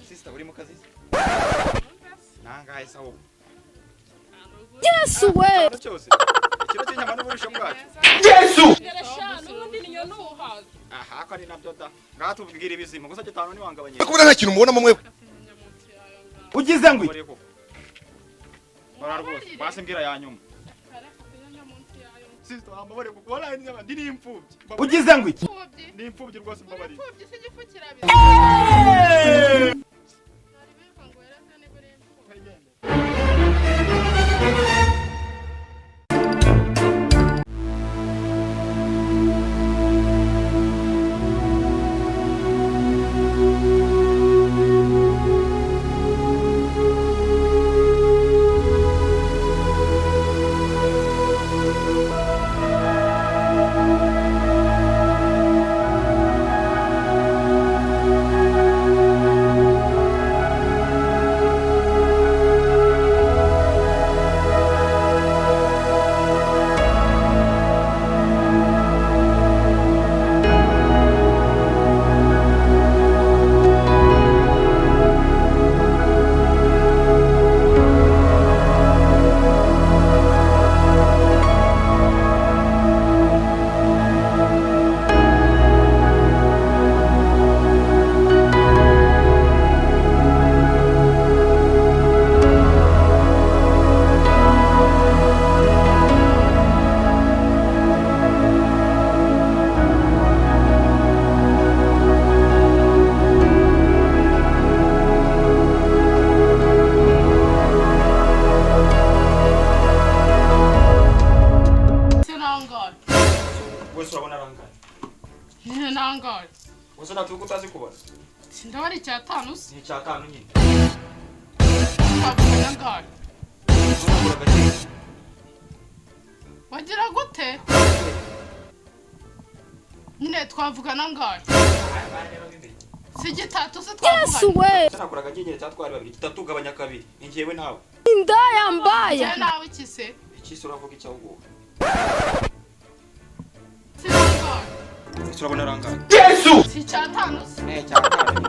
Sister, uri mu kazi? Nangahe sawo. Yesu we. Kiro cy'inyama n'uburisho bwacu. Yesu! N'ubundi niyo nuhaza. Aha ko ari nabyo da. Ngatubwira ibizima gusa gitano ni wangabanye. Kubona nta kintu mubona mwe. Ugize ngo iki? Bara rwose, basimbira ya nyuma. Sister, ambabare kukubona inyama ndi imfubyi. Ugize ngo iki? Ndi imfubyi rwose mbabari. Imfubyi se gifukira Uso natuko utazi kubona. Sindabari cyatanu se. Ni cyatanu nyine. Twavugana ngahe? Wagira gute? Nyine twavugana ngahe? Si gitatu se twavugana. Yesu we. Nakuraga ngiye cyatwari babiri kitatu gabanya kabiri. Ingiyewe nawe. Indaya mbaya. Je nawe iki se? Iki uravuga icyo ugo. Turabona rangaye. Yesu! Si cyatanu se. Cyatanu.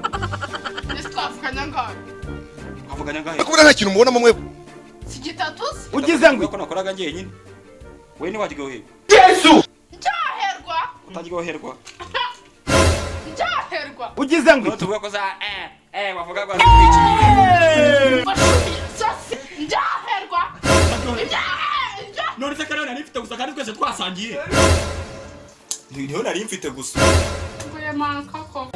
Ese twavugana ngahe? Avuganya ngahe. Kubona nta kintu mubona mwe. Si gitatu se. Ugize ngo ko nakoraga ngiye nyine. We ni wajyoherwa. Yesu! Njaherwa. Utajyoherwa. Njaherwa. Ugize ngo tuvuga ko za bavuga ko ari Sasi njaherwa. None se kana nifite gusa kandi twese twasangiye. Niho nari mfite gusa. Ngo yamanka ko.